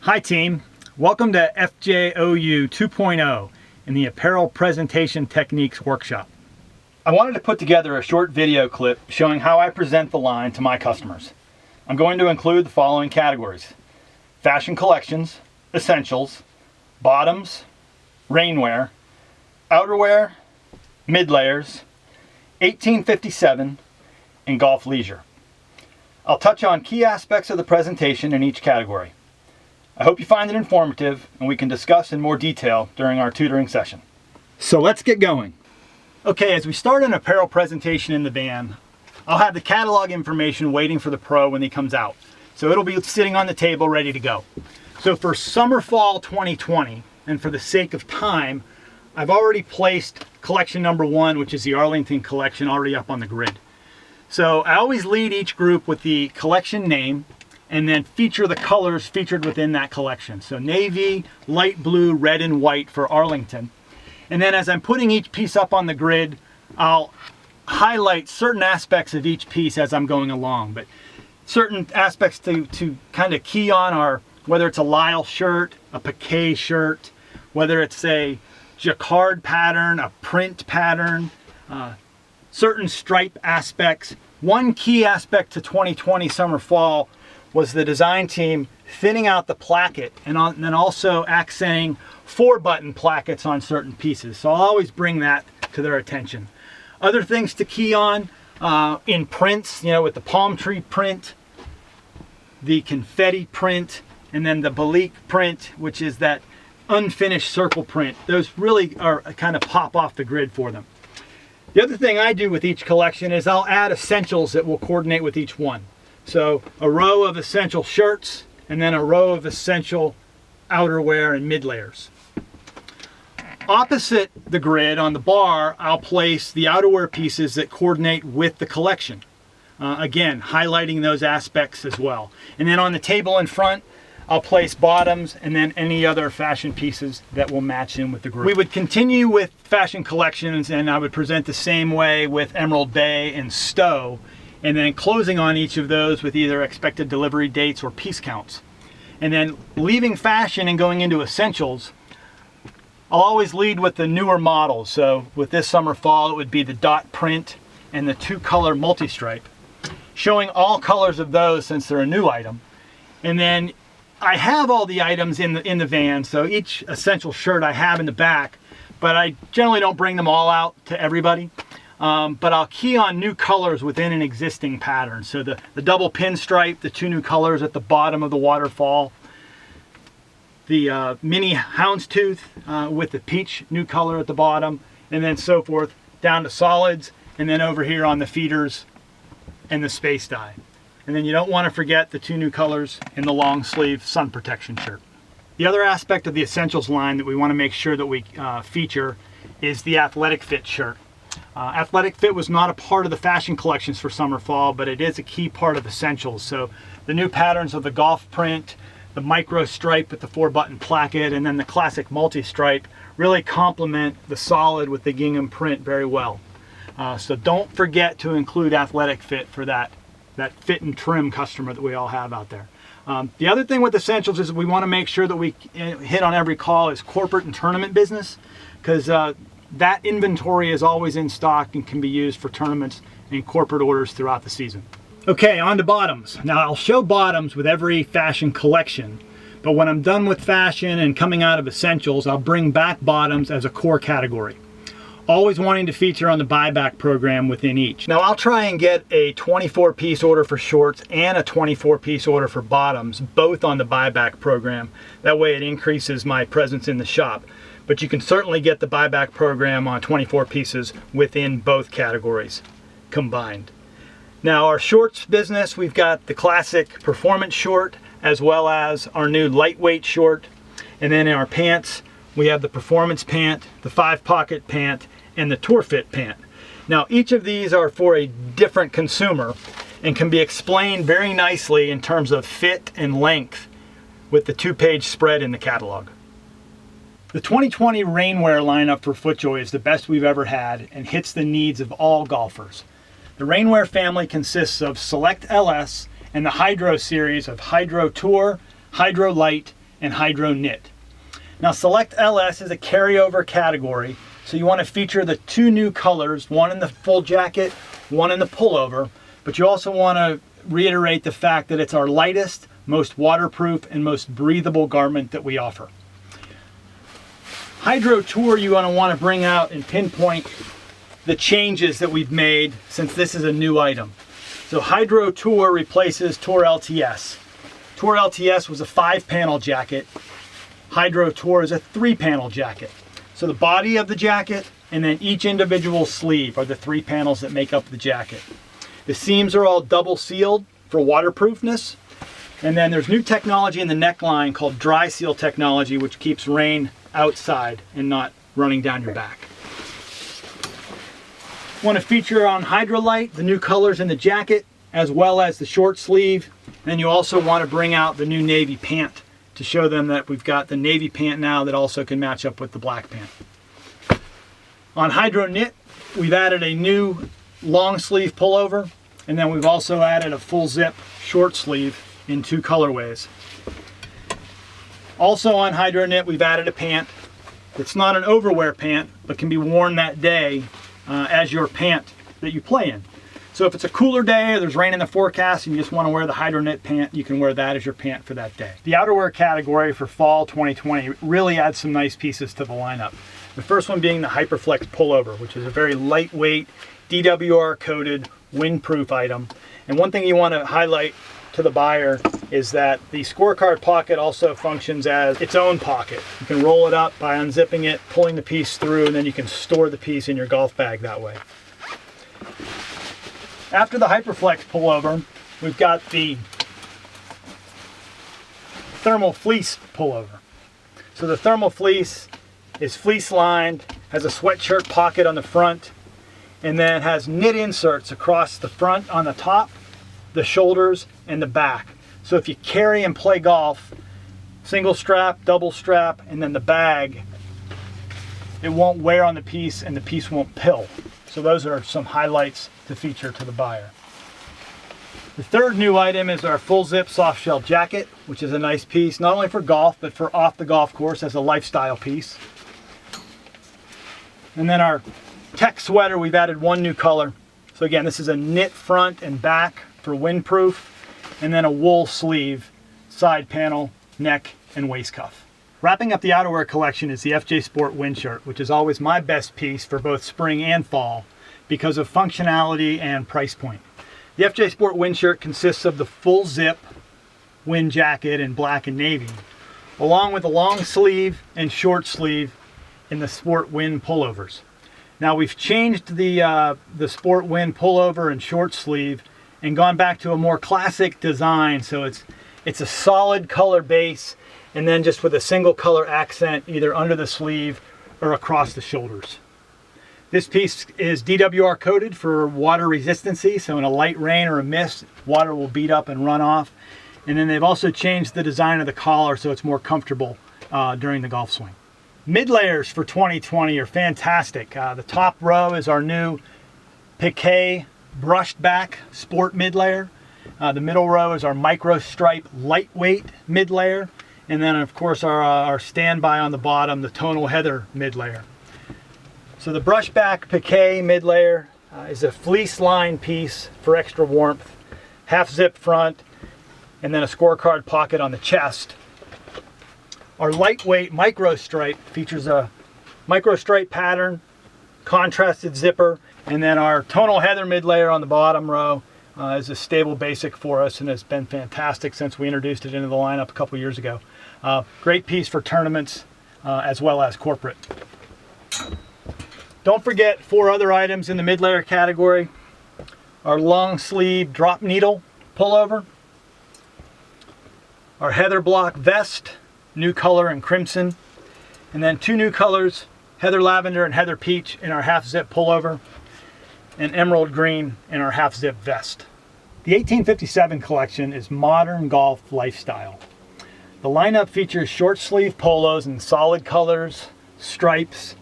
Hi team, welcome to FJOU 2.0 in the Apparel Presentation Techniques Workshop. I wanted to put together a short video clip showing how I present the line to my customers. I'm going to include the following categories: fashion collections, essentials, bottoms, rainwear, outerwear, mid-layers, 1857, and golf leisure. I'll touch on key aspects of the presentation in each category. I hope you find it informative and we can discuss in more detail during our tutoring session. So let's get going. Okay, as we start an apparel presentation in the van, I'll have the catalog information waiting for the pro when he comes out. So it'll be sitting on the table ready to go. So for summer fall 2020, and for the sake of time, I've already placed collection number 1, which is the Arlington collection, already up on the grid. So I always lead each group with the collection name and then feature the colors featured within that collection. So navy, light blue, red, and white for Arlington. And then as I'm putting each piece up on the grid, I'll highlight certain aspects of each piece as I'm going along. But certain aspects to kind of key on are whether it's a lisle shirt, a piqué shirt, whether it's a jacquard pattern, a print pattern, certain stripe aspects. One key aspect to 2020 summer fall was the design team thinning out the placket and then also accenting 4-button plackets on certain pieces. So I'll always bring that to their attention. Other things to key on in prints, with the palm tree print, the confetti print, and then the Balik print, which is that unfinished circle print. Those really are kind of pop off the grid for them. The other thing I do with each collection is I'll add essentials that will coordinate with each one. So a row of essential shirts and then a row of essential outerwear and mid layers. Opposite the grid on the bar, I'll place the outerwear pieces that coordinate with the collection. Again, highlighting those aspects as well. And then on the table in front, I'll place bottoms and then any other fashion pieces that will match in with the group. We would continue with fashion collections and I would present the same way with Emerald Bay and Stowe, and then closing on each of those with either expected delivery dates or piece counts. And then leaving fashion and going into essentials, I'll always lead with the newer models. So with this summer fall, it would be the dot print and the 2-color multi-stripe, showing all colors of those since they're a new item. And then I have all the items in the van, so each essential shirt I have in the back, but I generally don't bring them all out to everybody. But I'll key on new colors within an existing pattern. So the double pinstripe, the 2 new colors at the bottom of the waterfall, the mini houndstooth with the peach new color at the bottom, and then so forth down to solids, and then over here on the feeders and the space dye. And then you don't want to forget the 2 new colors in the long sleeve sun protection shirt. The other aspect of the essentials line that we want to make sure that we feature is the athletic fit shirt. Athletic fit was not a part of the fashion collections for summer fall, but it is a key part of essentials. So the new patterns of the golf print, the micro stripe with the 4-button placket, and then the classic multi-stripe really complement the solid with the gingham print very well. So don't forget to include athletic fit for that fit and trim customer that we all have out there. The other thing with essentials is we want to make sure that we hit on every call is corporate and tournament business, because that inventory is always in stock and can be used for tournaments and corporate orders throughout the season. Okay, on to bottoms. Now I'll show bottoms with every fashion collection, but when I'm done with fashion and coming out of essentials, I'll bring back bottoms as a core category. Always wanting to feature on the buyback program within each. Now I'll try and get a 24-piece order for shorts and a 24-piece order for bottoms, both on the buyback program. That way it increases my presence in the shop. But you can certainly get the buyback program on 24 pieces within both categories combined. Now our shorts business, we've got the classic performance short as well as our new lightweight short. And then in our pants, we have the performance pant, the 5-pocket pant, and the tour fit pant. Now each of these are for a different consumer and can be explained very nicely in terms of fit and length with the 2-page spread in the catalog. The 2020 rainwear lineup for FootJoy is the best we've ever had and hits the needs of all golfers. The rainwear family consists of Select LS and the Hydro series of Hydro Tour, Hydro Light, and Hydro Knit. Now Select LS is a carryover category, so you want to feature the two new colors, one in the full jacket, one in the pullover, but you also want to reiterate the fact that it's our lightest, most waterproof, and most breathable garment that we offer. Hydro Tour, you want to bring out and pinpoint the changes that we've made since this is a new item. So Hydro Tour replaces Tour LTS. Tour LTS was a 5-panel jacket. Hydro Tour is a 3-panel jacket. So the body of the jacket and then each individual sleeve are the 3 panels that make up the jacket. The seams are all double sealed for waterproofness. And then there's new technology in the neckline called dry seal technology, which keeps rain outside and not running down your back. Want to feature on Hydrolite the new colors in the jacket as well as the short sleeve. Then you also want to bring out the new navy pant to show them that we've got the navy pant now that also can match up with the black pant. On Hydro Knit, we've added a new long sleeve pullover, and then we've also added a full zip short sleeve in 2 colorways. Also on Hydro Knit, we've added a pant. It's not an overwear pant, but can be worn that day as your pant that you play in. So if it's a cooler day or there's rain in the forecast and you just want to wear the Hydro Knit pant, you can wear that as your pant for that day. The outerwear category for fall 2020 really adds some nice pieces to the lineup. The first one being the Hyperflex pullover, which is a very lightweight, DWR coated, windproof item. And one thing you want to highlight to the buyer is that the scorecard pocket also functions as its own pocket. You can roll it up by unzipping it, pulling the piece through, and then you can store the piece in your golf bag that way. After the Hyperflex pullover, we've got the thermal fleece pullover. So the thermal fleece is fleece lined, has a sweatshirt pocket on the front, and then has knit inserts across the front on the top, the shoulders, and the back. So if you carry and play golf, single strap, double strap, and then the bag, it won't wear on the piece and the piece won't pill. So those are some highlights to feature to the buyer. The third new item is our full zip soft shell jacket, which is a nice piece, not only for golf, but for off the golf course as a lifestyle piece. And then our tech sweater, we've added one new color. So again, this is a knit front and back for windproof, and then a wool sleeve, side panel, neck, and waist cuff. Wrapping up the outerwear collection is the FJ Sport wind shirt, which is always my best piece for both spring and fall because of functionality and price point. The FJ Sport wind shirt consists of the full zip wind jacket in black and navy, along with a long sleeve and short sleeve in the Sport Wind pullovers. Now we've changed the Sport Wind pullover and short sleeve and gone back to a more classic design. So it's a solid color base and then just with a single color accent either under the sleeve or across the shoulders. This piece is DWR coated for water resistancy, so in a light rain or a mist, water will beat up and run off. And then they've also changed the design of the collar so it's more comfortable during the golf swing. Mid layers for 2020 are fantastic. The top row is our new piqué brushed back sport mid layer. The middle row is our micro stripe lightweight mid layer. And then of course our standby on the bottom, the tonal heather mid layer. So the brushback piqué mid layer is a fleece lined piece for extra warmth, half zip front, and then a scorecard pocket on the chest. Our lightweight micro stripe features a micro stripe pattern, contrasted zipper, and then our tonal heather mid layer on the bottom row is a stable basic for us and has been fantastic since we introduced it into the lineup a couple years ago. Great piece for tournaments as well as corporate. Don't forget 4 other items in the mid layer category. Our long sleeve drop needle pullover, our heather block vest, new color in crimson, and then 2 new colors, heather lavender and heather peach in our half zip pullover, and emerald green in our half zip vest. The 1857 collection is modern golf lifestyle. The lineup features short sleeve polos in solid colors, stripes,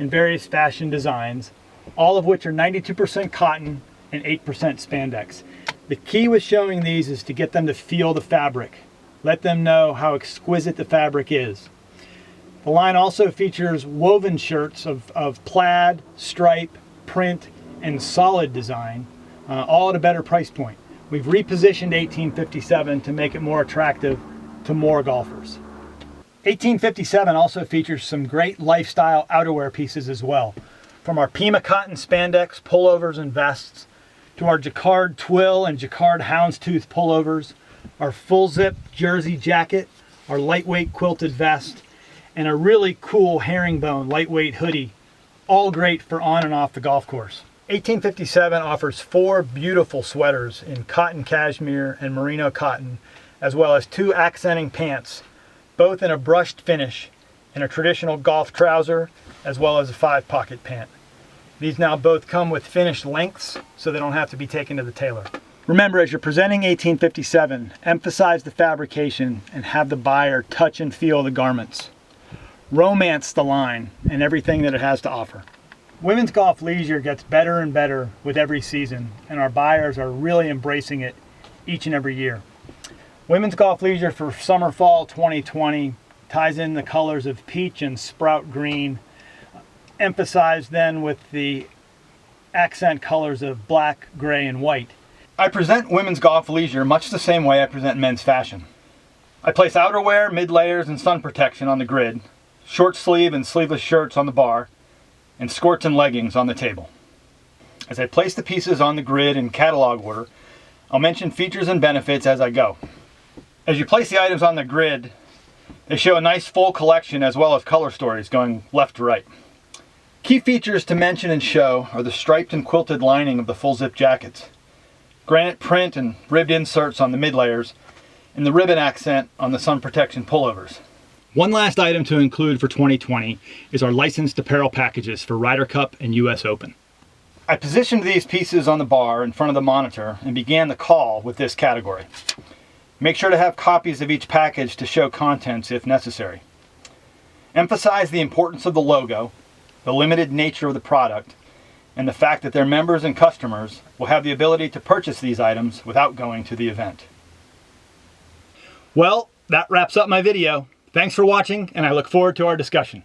and various fashion designs, all of which are 92% cotton and 8% spandex. The key with showing these is to get them to feel the fabric. let them know how exquisite the fabric is. The line also features woven shirts of plaid, stripe, print, and solid design, all at a better price point. We've repositioned 1857 to make it more attractive to more golfers. 1857 also features some great lifestyle outerwear pieces as well. From our Pima cotton spandex pullovers and vests, to our jacquard twill and jacquard houndstooth pullovers, our full zip jersey jacket, our lightweight quilted vest, and a really cool herringbone lightweight hoodie, all great for on and off the golf course. 1857 offers 4 beautiful sweaters in cotton cashmere and merino cotton, as well as 2 accenting pants, both in a brushed finish, and a traditional golf trouser, as well as a 5-pocket pant. These now both come with finished lengths, so they don't have to be taken to the tailor. Remember, as you're presenting 1857, emphasize the fabrication and have the buyer touch and feel the garments. Romance the line and everything that it has to offer. Women's golf leisure gets better and better with every season, and our buyers are really embracing it each and every year. Women's golf leisure for summer-fall 2020 ties in the colors of peach and sprout green, emphasized then with the accent colors of black, gray, and white. I present women's golf leisure much the same way I present men's fashion. I place outerwear, mid-layers, and sun protection on the grid, short sleeve and sleeveless shirts on the bar, and skirts and leggings on the table. As I place the pieces on the grid in catalog order, I'll mention features and benefits as I go. As you place the items on the grid, they show a nice full collection as well as color stories going left to right. Key features to mention and show are the striped and quilted lining of the full zip jackets, granite print and ribbed inserts on the mid layers, and the ribbon accent on the sun protection pullovers. One last item to include for 2020 is our licensed apparel packages for Ryder Cup and US Open. I positioned these pieces on the bar in front of the monitor and began the call with this category. Make sure to have copies of each package to show contents if necessary. Emphasize the importance of the logo, the limited nature of the product, and the fact that their members and customers will have the ability to purchase these items without going to the event. Well, that wraps up my video. Thanks for watching, and I look forward to our discussion.